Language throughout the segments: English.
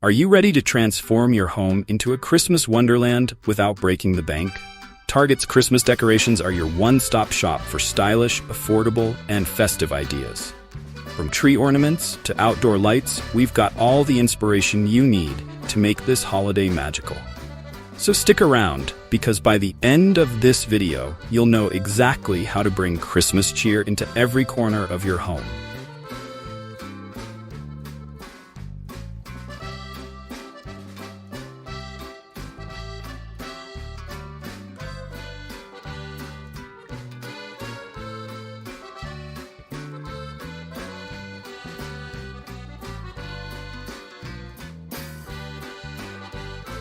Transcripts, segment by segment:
Are you ready to transform your home into a Christmas wonderland without breaking the bank? Target's Christmas decorations are your one-stop shop for stylish, affordable, and festive ideas. From tree ornaments to outdoor lights, we've got all the inspiration you need to make this holiday magical. So stick around, because by the end of this video, you'll know exactly how to bring Christmas cheer into every corner of your home.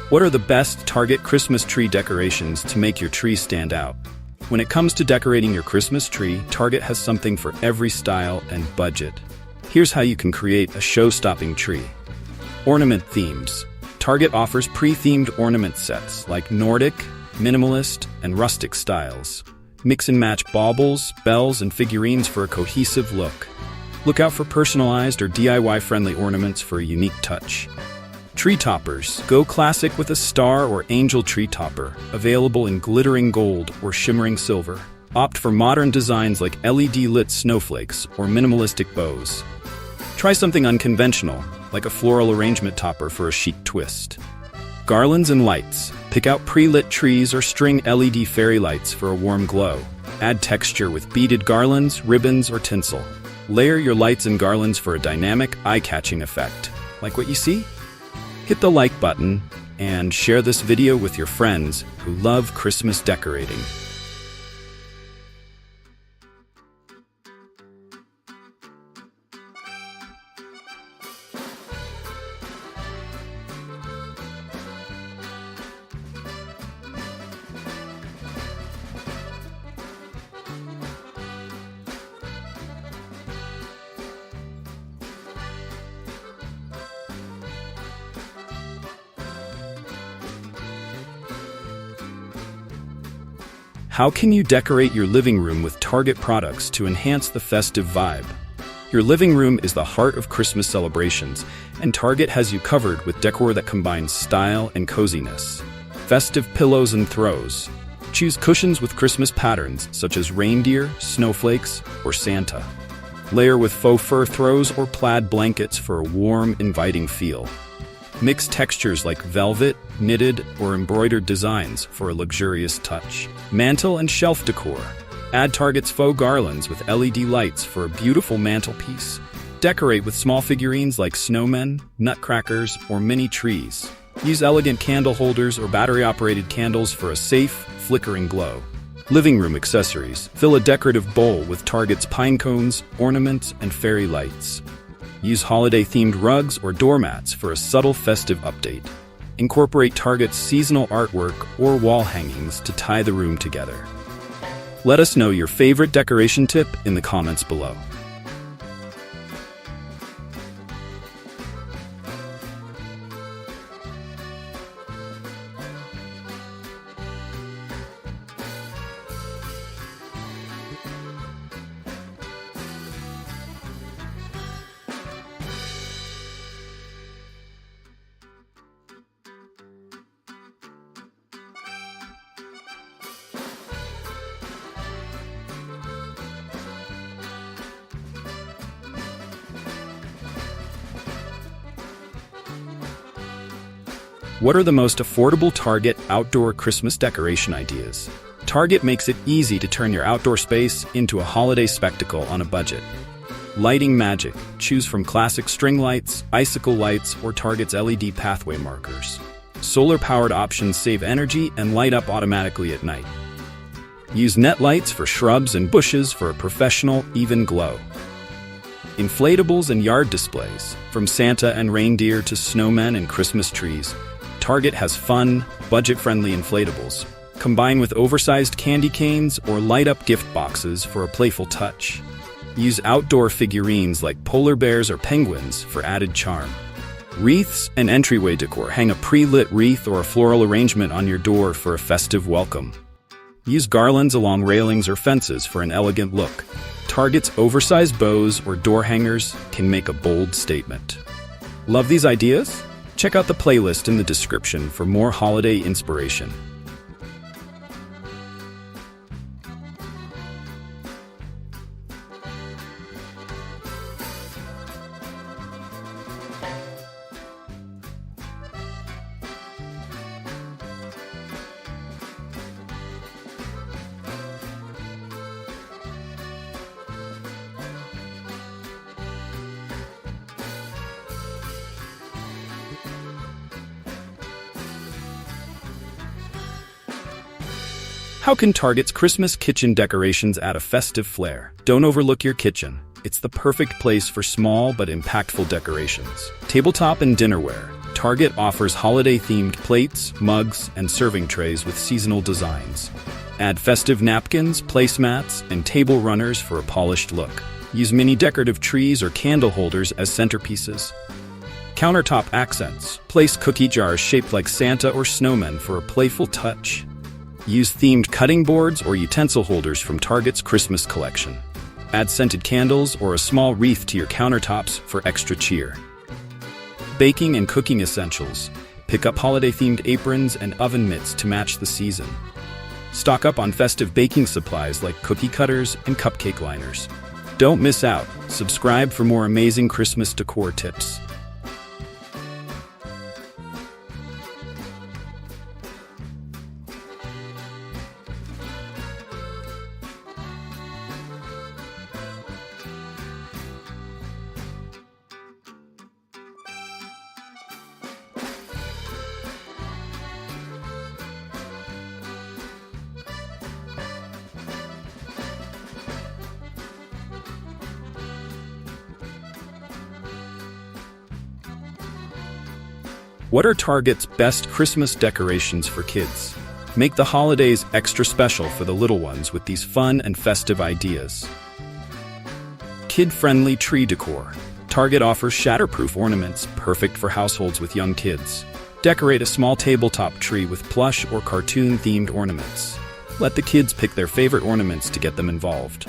What are the best Target Christmas tree decorations to make your tree stand out? When it comes to decorating your Christmas tree, Target has something for every style and budget. Here's how you can create a show-stopping tree. Ornament themes. Target offers pre-themed ornament sets like Nordic, minimalist, and rustic styles. Mix and match baubles, bells, and figurines for a cohesive look. Look out for personalized or DIY-friendly ornaments for a unique touch. Tree toppers. Go classic with a star or angel tree topper, available in glittering gold or shimmering silver. Opt for modern designs like LED-lit snowflakes or minimalistic bows. Try something unconventional, like a floral arrangement topper for a chic twist. Garlands and lights. Pick out pre-lit trees or string LED fairy lights for a warm glow. Add texture with beaded garlands, ribbons, or tinsel. Layer your lights and garlands for a dynamic, eye-catching effect. Like what you see? Hit the like button and share this video with your friends who love Christmas decorating. How can you decorate your living room with Target products to enhance the festive vibe? Your living room is the heart of Christmas celebrations, and Target has you covered with decor that combines style and coziness. Festive pillows and throws. Choose cushions with Christmas patterns such as reindeer, snowflakes, or Santa. Layer with faux fur throws or plaid blankets for a warm, inviting feel. Mix textures like velvet, knitted, or embroidered designs for a luxurious touch. Mantle and shelf decor. Add Target's faux garlands with LED lights for a beautiful mantelpiece. Decorate with small figurines like snowmen, nutcrackers, or mini trees. Use elegant candle holders or battery-operated candles for a safe, flickering glow. Living room accessories. Fill a decorative bowl with Target's pinecones, ornaments, and fairy lights. Use holiday-themed rugs or doormats for a subtle festive update. Incorporate Target's seasonal artwork or wall hangings to tie the room together. Let us know your favorite decoration tip in the comments below. What are the most affordable Target outdoor Christmas decoration ideas? Target makes it easy to turn your outdoor space into a holiday spectacle on a budget. Lighting magic. Choose from classic string lights, icicle lights, or Target's LED pathway markers. Solar-powered options save energy and light up automatically at night. Use net lights for shrubs and bushes for a professional, even glow. Inflatables and yard displays. From Santa and reindeer to snowmen and Christmas trees, Target has fun, budget-friendly inflatables. Combine with oversized candy canes or light-up gift boxes for a playful touch. Use outdoor figurines like polar bears or penguins for added charm. Wreaths and entryway decor. Hang a pre-lit wreath or a floral arrangement on your door for a festive welcome. Use garlands along railings or fences for an elegant look. Target's oversized bows or door hangers can make a bold statement. Love these ideas? Check out the playlist in the description for more holiday inspiration. How can Target's Christmas kitchen decorations add a festive flair? Don't overlook your kitchen. It's the perfect place for small but impactful decorations. Tabletop and dinnerware. Target offers holiday-themed plates, mugs, and serving trays with seasonal designs. Add festive napkins, placemats, and table runners for a polished look. Use mini decorative trees or candle holders as centerpieces. Countertop accents. Place cookie jars shaped like Santa or snowmen for a playful touch. Use themed cutting boards or utensil holders from Target's Christmas collection. Add scented candles or a small wreath to your countertops for extra cheer. Baking and cooking essentials. Pick up holiday-themed aprons and oven mitts to match the season. Stock up on festive baking supplies like cookie cutters and cupcake liners. Don't miss out. Subscribe for more amazing Christmas decor tips. What are Target's best Christmas decorations for kids? Make the holidays extra special for the little ones with these fun and festive ideas. Kid-friendly tree decor. Target offers shatter-proof ornaments perfect for households with young kids. Decorate a small tabletop tree with plush or cartoon-themed ornaments. Let the kids pick their favorite ornaments to get them involved.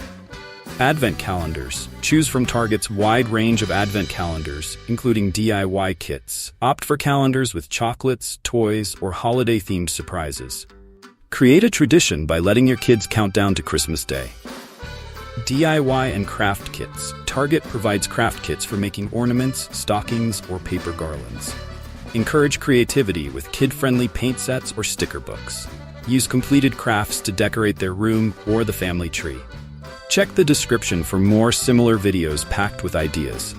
Advent calendars. Choose from Target's wide range of advent calendars, including DIY kits. Opt for calendars with chocolates, toys, or holiday-themed surprises. Create a tradition by letting your kids count down to Christmas Day. DIY and craft kits. Target provides craft kits for making ornaments, stockings, or paper garlands. Encourage creativity with kid-friendly paint sets or sticker books. Use completed crafts to decorate their room or the family tree. Check the description for more similar videos packed with ideas.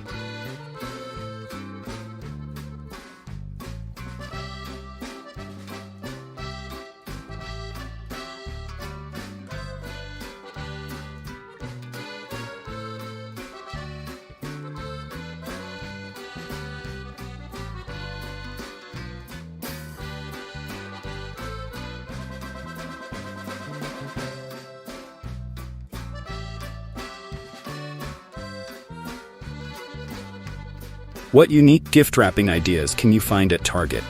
What unique gift wrapping ideas can you find at Target?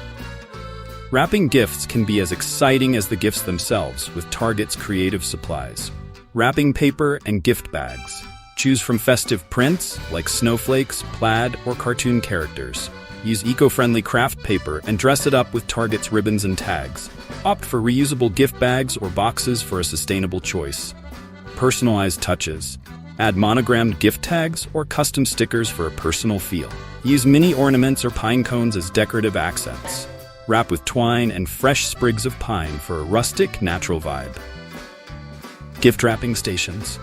Wrapping gifts can be as exciting as the gifts themselves with Target's creative supplies. Wrapping paper and gift bags. Choose from festive prints like snowflakes, plaid, or cartoon characters. Use eco-friendly craft paper and dress it up with Target's ribbons and tags. Opt for reusable gift bags or boxes for a sustainable choice. Personalized touches. Add monogrammed gift tags or custom stickers for a personal feel. Use mini ornaments or pine cones as decorative accents. Wrap with twine and fresh sprigs of pine for a rustic, natural vibe. Gift wrapping stations.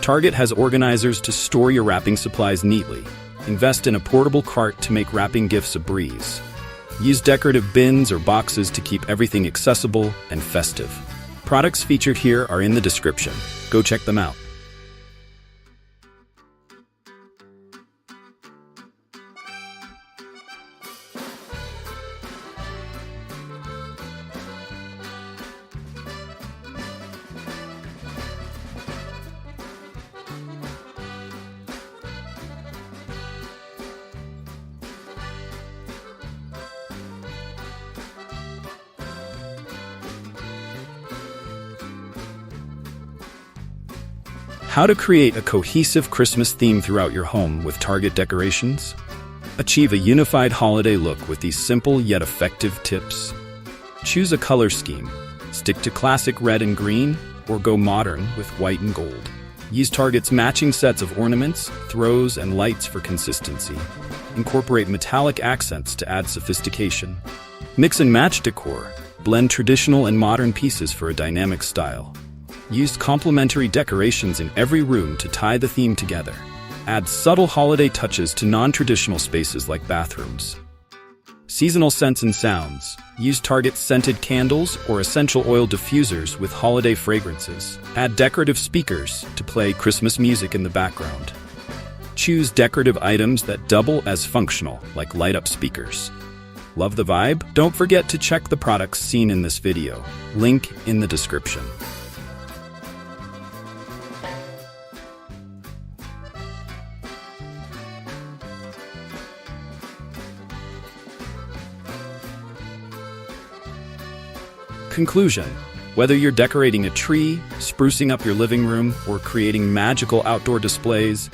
Target has organizers to store your wrapping supplies neatly. Invest in a portable cart to make wrapping gifts a breeze. Use decorative bins or boxes to keep everything accessible and festive. Products featured here are in the description. Go check them out. How to create a cohesive Christmas theme throughout your home with Target decorations? Achieve a unified holiday look with these simple yet effective tips. Choose a color scheme. Stick to classic red and green, or go modern with white and gold. Use Target's matching sets of ornaments, throws, and lights for consistency. Incorporate metallic accents to add sophistication. Mix and match decor. Blend traditional and modern pieces for a dynamic style. Use complementary decorations in every room to tie the theme together. Add subtle holiday touches to non-traditional spaces like bathrooms. Seasonal scents and sounds. Use Target's scented candles or essential oil diffusers with holiday fragrances. Add decorative speakers to play Christmas music in the background. Choose decorative items that double as functional, like light-up speakers. Love the vibe? Don't forget to check the products seen in this video. Link in the description. Conclusion: whether you're decorating a tree, sprucing up your living room, or creating magical outdoor displays,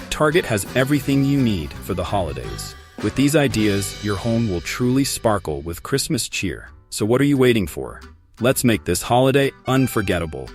Target has everything you need for the holidays. With these ideas, your home will truly sparkle with Christmas cheer. So what are you waiting for? Let's make this holiday unforgettable.